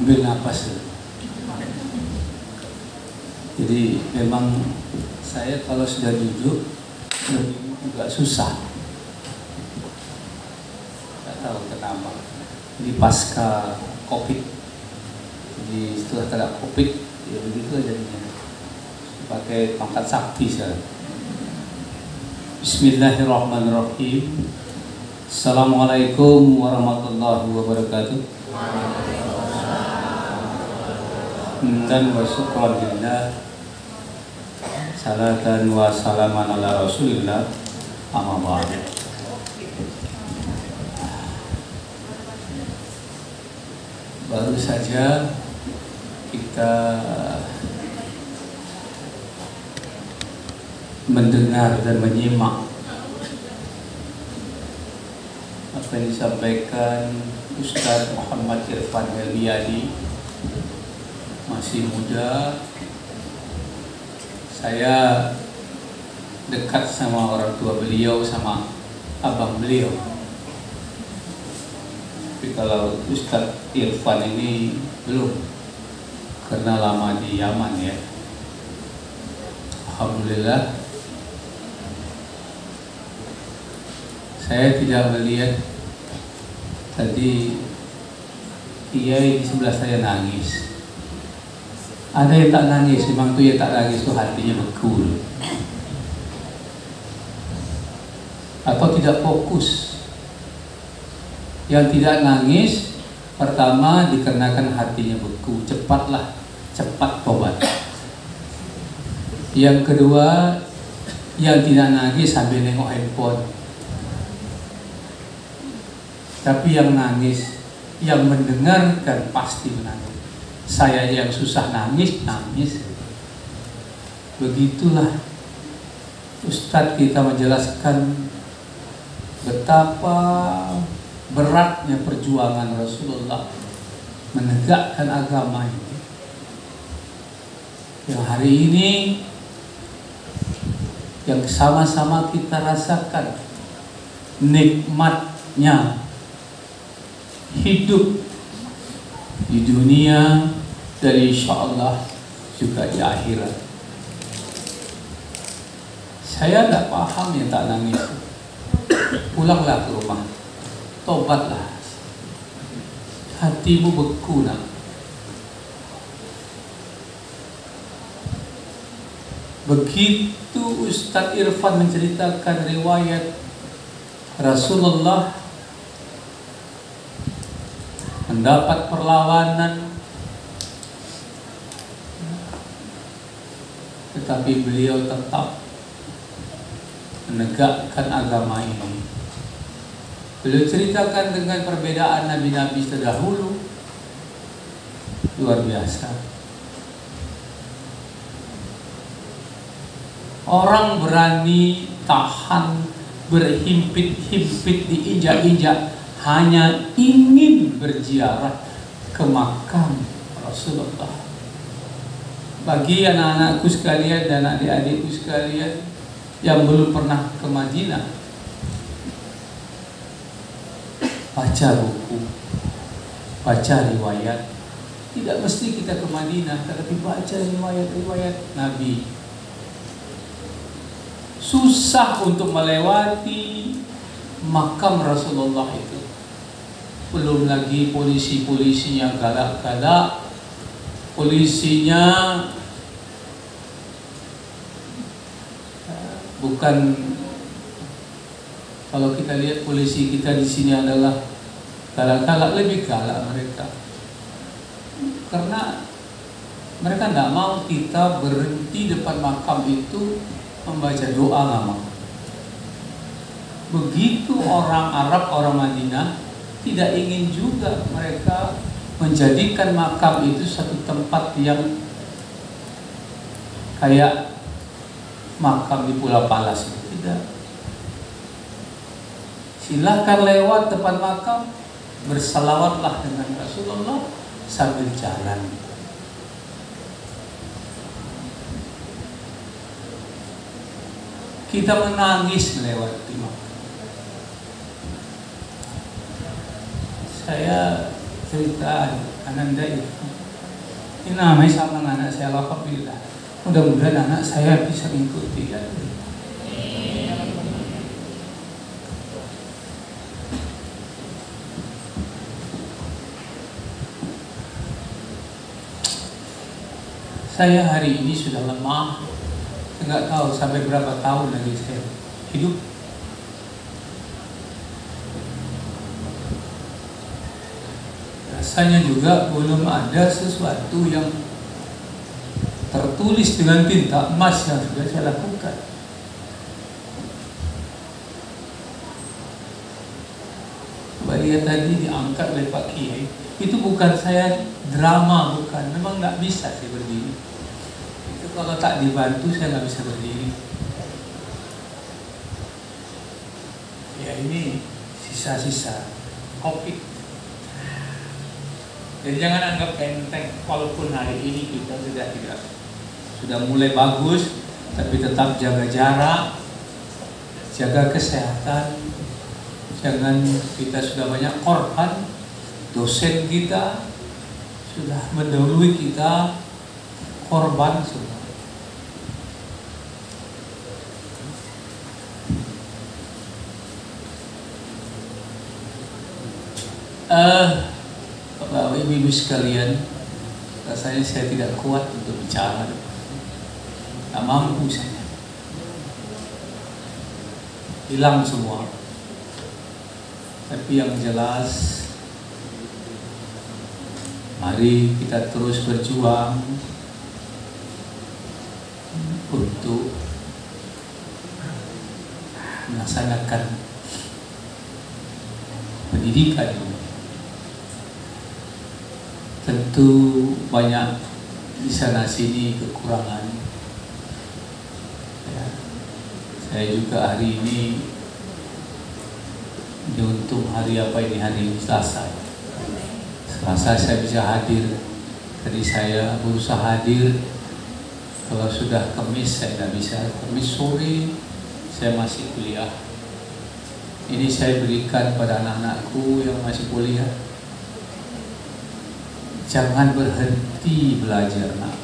ambil napas dulu. Jadi memang saya kalau sudah duduk agak susah, nggak tahu kenapa. Jadi pasca COVID, jadi setelah kena COVID ya begitu jadinya, pakai tongkat sakti saya. Bismillahirrahmanirrahim. Assalamualaikum warahmatullahi wabarakatuh. Dan wa syukran lillah, salatan wa salaman ala rasulillah, amma ba'du. Baru saja kita mendengar dan menyimak apa yang disampaikan Ustaz Muhammad Irfan Helmiadi. Masih muda, saya dekat sama orang tua beliau, sama abang beliau. Tapi kalau Ustaz Irfan ini belum, karena lama di Yaman ya. Alhamdulillah, saya tidak melihat tadi kiai di sebelah saya nangis. Ada yang tak nangis, memang tuh yang tak nangis tuh hatinya beku atau tidak fokus. Yang tidak nangis pertama dikarenakan hatinya beku, cepat tobat. Yang kedua, yang tidak nangis sambil nengok handphone. Tapi yang nangis, yang mendengarkan pasti menangis. Saya yang susah nangis. Begitulah Ustadz kita menjelaskan betapa beratnya perjuangan Rasulullah menegakkan agama ini. Yang hari ini yang sama-sama kita rasakan nikmatnya hidup di dunia dan insya Allah juga di akhirat. Saya tidak paham yang tak nangis. Pulanglah ke rumah, tobatlah. Hatimu beku nak. Begitu Ustadz Irfan menceritakan riwayat Rasulullah mendapat perlawanan, tetapi beliau tetap menegakkan agama ini. Beliau ceritakan dengan perbedaan nabi-nabi terdahulu, luar biasa. Orang berani tahan, berhimpit-himpit, diinjak-injak, hanya ingin berziarah ke makam Rasulullah. Bagi anak-anakku sekalian dan adik-adikku sekalian yang belum pernah ke Madinah, baca buku, baca riwayat. Tidak mesti kita ke Madinah, tetapi baca riwayat-riwayat Nabi. Susah untuk melewati makam Rasulullah itu. Belum lagi polisi-polisinya galak-galak, polisinya bukan, kalau kita lihat polisi kita di sini adalah galak-galak, lebih galak mereka, karena mereka tidak mau kita berhenti depan makam itu membaca doa lama. Begitu orang Arab, orang Madinah tidak ingin juga mereka menjadikan makam itu satu tempat yang kayak makam di Pulau Palas. Tidak. Silakan lewat depan makam, bersalawatlah dengan Rasulullah sambil jalan. Kita menangis melewati makam. Saya cerita Ananda itu. Ini namanya sama anak saya, alhamdulillah. Mudah-mudahan anak saya bisa mengikuti ya. Saya hari ini sudah lemah. Saya nggak tahu sampai berapa tahun lagi saya hidup. Rasanya juga belum ada sesuatu yang tertulis dengan tinta emas yang sudah saya lakukan. Bayi tadi diangkat oleh Pak Kiai, itu bukan saya drama, bukan. Memang nggak bisa saya berdiri. Itu kalau tak dibantu saya nggak bisa berdiri. Ya ini sisa-sisa kopi. Jadi jangan anggap enteng, walaupun hari ini kita sudah mulai bagus, tapi tetap jaga jarak, jaga kesehatan. Jangan, kita sudah banyak korban, dosen kita sudah mendahului kita, korban semua. Bapak Ibu sekalian, rasanya saya tidak kuat untuk bicara, tak mampu saya, hilang semua. Tapi yang jelas, mari kita terus berjuang untuk melaksanakan pendidikan ini. Tentu banyak di sana sini kekurangan. Ya, saya juga hari ini diuntung hari apa ini, hari Selasa. Selasa saya bisa hadir. Tadi saya berusaha hadir. Kalau sudah Kamis saya tidak bisa. Kamis sore saya masih kuliah. Ini saya berikan pada anak-anakku yang masih kuliah. Jangan berhenti belajar, nak.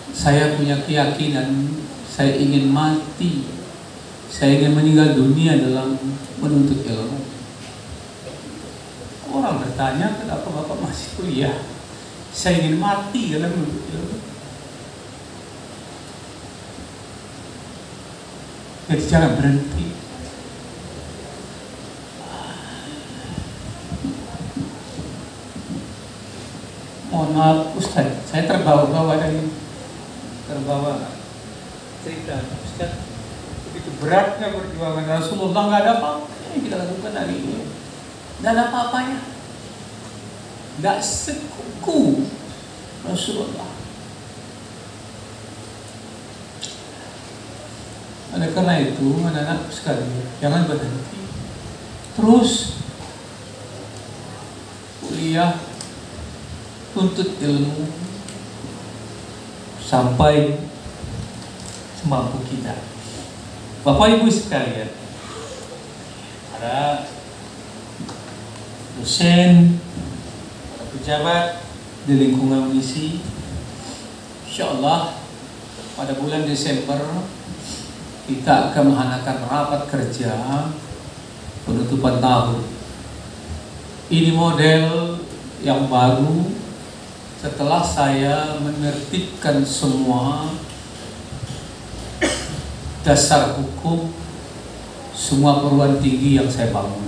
Saya punya keyakinan, saya ingin mati, saya ingin meninggal dunia dalam menuntut ilmu. Orang bertanya, kenapa Bapak masih kuliah? Saya ingin mati dalam menuntut ilmu. Jadi jangan berhenti. Mohon maaf Ustaz, saya terbawa-bawa cerita Ustaz. Begitu beratnya perjuangan Rasulullah, nggak ada apa-apa yang kita lakukan hari ini. Nggak ada apa-apanya. Nggak sekuku Rasulullah. Oleh karena itu, anak-anak sekalian, jangan berhenti. Terus kuliah, tuntut ilmu sampai semampu kita. Bapak Ibu sekalian, para dosen, para pejabat di lingkungan misi, insya Allah pada bulan Desember kita akan mengadakan rapat kerja penutupan tahun. Ini model yang baru setelah saya menertibkan semua dasar hukum, semua perguruan tinggi yang saya bangun.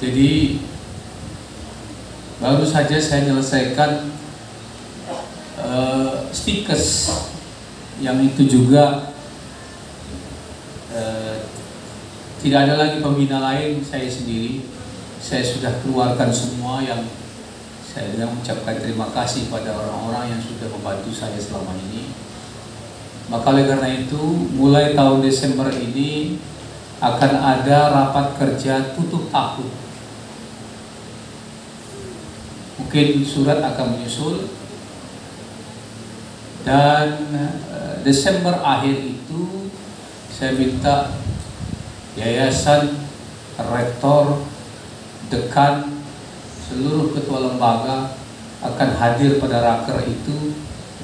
Jadi baru saja saya menyelesaikan stikers, yang itu juga tidak ada lagi pembina lain, saya sendiri. Saya sudah keluarkan semua, yang saya mengucapkan terima kasih pada orang-orang yang sudah membantu saya selama ini. Maka oleh karena itu, mulai tahun Desember ini akan ada rapat kerja tutup tahun. Mungkin surat akan menyusul, dan Desember akhir itu saya minta yayasan, rektor, dekan, seluruh ketua lembaga akan hadir pada raker itu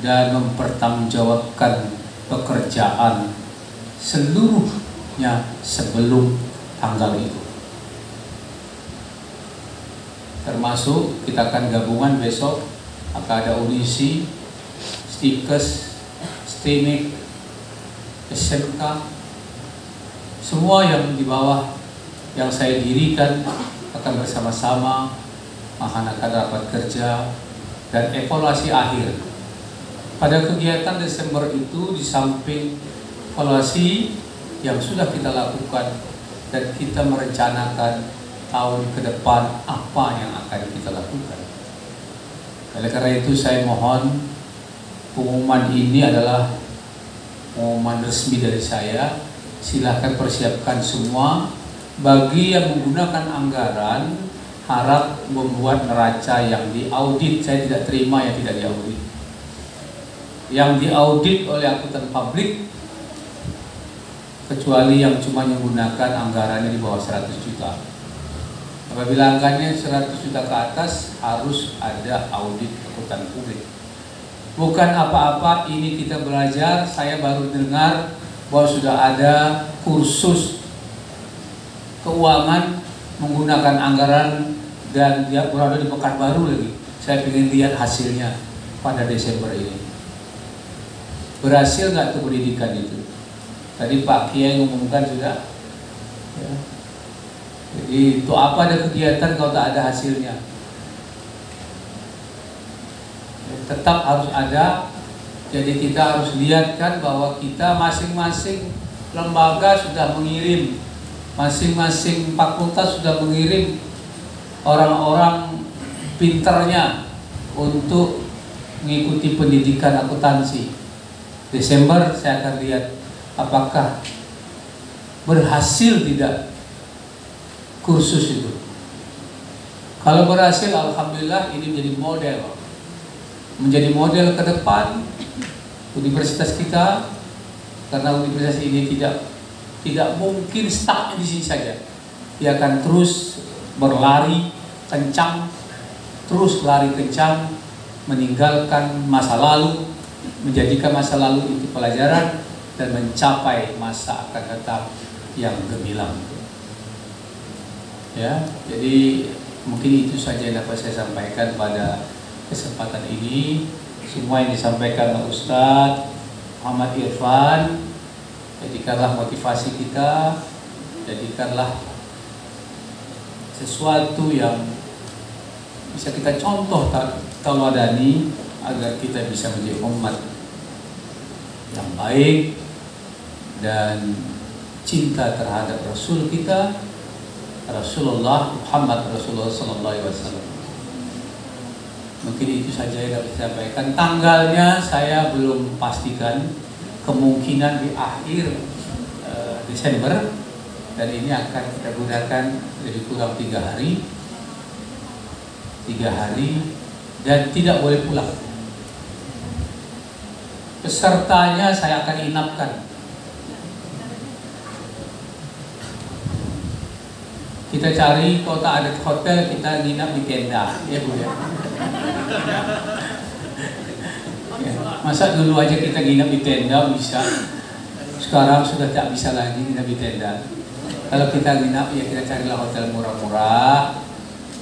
dan mempertanggungjawabkan pekerjaan seluruhnya sebelum tanggal itu. Termasuk kita akan gabungan besok, akan ada audisi, stikes, STIMIK, SMK, semua yang di bawah yang saya dirikan akan bersama-sama melaksanakan rapat kerja dan evaluasi akhir. Pada kegiatan Desember itu, di samping evaluasi yang sudah kita lakukan dan kita merencanakan tahun ke depan apa yang akan kita lakukan. Oleh karena itu saya mohon, pengumuman ini adalah pengumuman resmi dari saya. Silahkan persiapkan semua. Bagi yang menggunakan anggaran, harap membuat neraca yang diaudit. Saya tidak terima yang tidak diaudit. Yang diaudit oleh akuntan publik, kecuali yang cuma menggunakan anggarannya di bawah 100 juta. Apabila anggarannya 100 juta ke atas, harus ada audit akuntan publik. Bukan apa-apa, ini kita belajar. Saya baru dengar bahwa sudah ada kursus keuangan menggunakan anggaran dan dia berada di Pekanbaru lagi. Saya ingin lihat hasilnya pada Desember ini. Berhasil nggak tuh pendidikan itu? Tadi Pak Kiai mengumumkan sudah. Ya. Jadi itu apa ada kegiatan kalau tak ada hasilnya? Ya, tetap harus ada. Jadi kita harus lihatkan bahwa kita masing-masing lembaga sudah mengirim, masing-masing fakultas sudah mengirim orang-orang pinternya untuk mengikuti pendidikan akuntansi. Desember saya akan lihat apakah berhasil tidak kursus itu. Kalau berhasil, alhamdulillah, ini menjadi model ke depan universitas kita, karena universitas ini tidak mungkin stuck di sini saja. Dia akan terus berlari kencang, meninggalkan masa lalu, menjadikan masa lalu itu pelajaran dan mencapai masa akan datang yang gemilang. Ya, jadi mungkin itu saja yang dapat saya sampaikan pada kesempatan ini. Semua yang disampaikan oleh Ustadz Muhammad Irfan, jadikanlah motivasi kita, jadikanlah sesuatu yang bisa kita contoh tauladani agar kita bisa menjadi umat yang baik dan cinta terhadap Rasul kita, Rasulullah Muhammad Rasulullah SAW. Mungkin itu saja yang dapat saya sampaikan. Tanggalnya saya belum pastikan, kemungkinan di akhir Desember, dan ini akan kita gunakan lebih kurang 3 hari, dan tidak boleh pulang. Pesertanya saya akan inapkan. Kita cari, kalau tak ada hotel, kita nginap di tenda, ya Bu ya. Ya, masa dulu aja kita nginap di tenda bisa, sekarang sudah tak bisa lagi nginap di tenda. Kalau kita nginap, ya kita carilah hotel murah-murah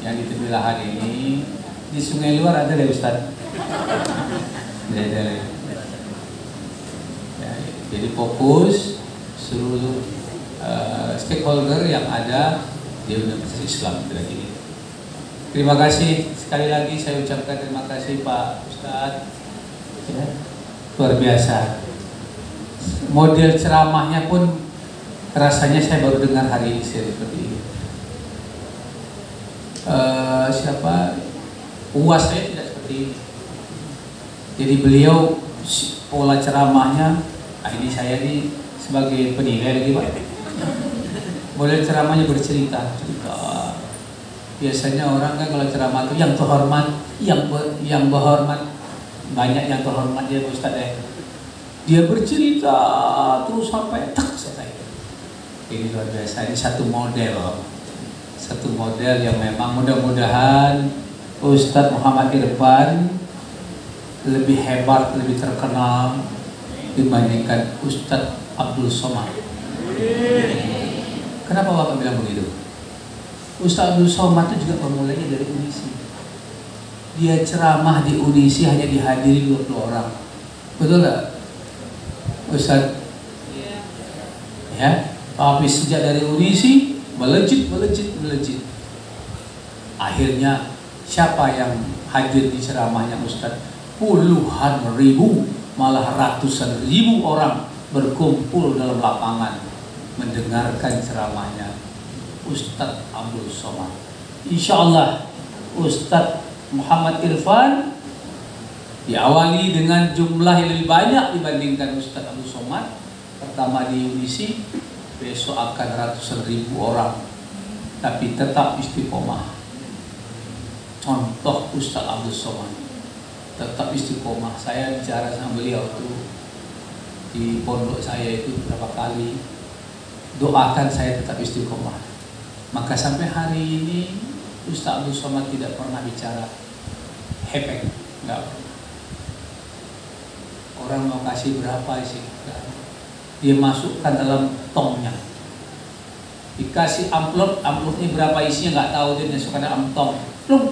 yang di tepi lahan ini. Di Sungai Luar ada deh Ustaz. Ya, jadi fokus seluruh stakeholder yang ada di Universitas Islam ini. Terima kasih sekali lagi, saya ucapkan terima kasih Pak Ustadz, ya, luar biasa. Model ceramahnya pun rasanya saya baru dengar hari ini seperti ini. Siapa? UAS saya tidak seperti ini. Jadi beliau pola ceramahnya, ini saya nih sebagai penilai lagi Pak. Boleh ceramahnya bercerita. Biasanya orang kan kalau ceramah itu yang terhormat, yang berhormat, banyak yang terhormat dia Ustaz ya. Dia bercerita terus sampai tak selesai. Ini luar biasa, ini satu model. satu model yang memang mudah-mudahan Ustadz Muhammad Irfan lebih hebat, lebih terkenal dibandingkan Ustadz Abdul Somad. Kenapa Bapak bilang begitu? Ustadz Abdul Somad itu juga pemulainya dari Unisi. Dia ceramah di Unisi hanya dihadiri 20 orang. Betul gak Ustadz? Ya, tapi sejak dari Unisi melejit. Akhirnya siapa yang hadir di ceramahnya Ustadz? Puluhan ribu, malah ratusan ribu orang berkumpul dalam lapangan mendengarkan ceramahnya Ustadz Abdul Somad. Insya Allah Ustadz Muhammad Irfan diawali dengan jumlah yang lebih banyak dibandingkan Ustadz Abdul Somad. Pertama di Unisi, besok akan ratusan ribu orang, tapi tetap istiqomah. Contoh Ustadz Abdul Somad tetap istiqomah. Saya bicara sama beliau tuh di pondok saya itu berapa kali, doakan saya tetap istiqomah. Maka sampai hari ini Ustadz Abdul Somad tidak pernah bicara hepeng, enggak pernah. Orang mau kasih berapa sih? Dia masukkan dalam tongnya. Dikasih amplopnya berapa isinya nggak tahu, dia masukkan dalam tong. Plum.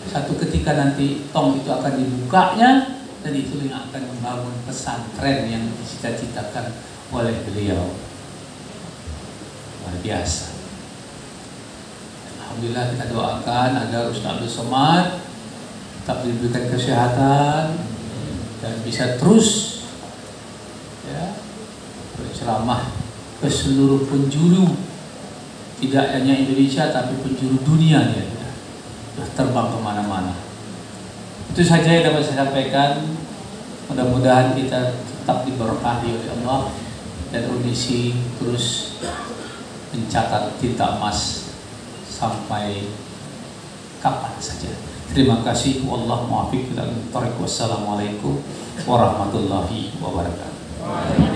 Satu ketika nanti tong itu akan dibukanya, dan itu yang akan membangun pesantren yang dicita-citakan oleh beliau. Luar biasa. Alhamdulillah kita doakan agar Ustadz Abdul Somad tetap diberikan kesehatan dan bisa terus ya berceramah ke seluruh penjuru, tidak hanya Indonesia tapi penjuru dunia dia terbang kemana-mana. Itu saja yang dapat saya sampaikan. Mudah-mudahan kita tetap diberkahi oleh Allah dan Unisi terus mencatat tinta emas sampai kapan saja. Terima kasih. Wallahu muwaffiq ila thoriq. Wassalamualaikum warahmatullahi wabarakatuh.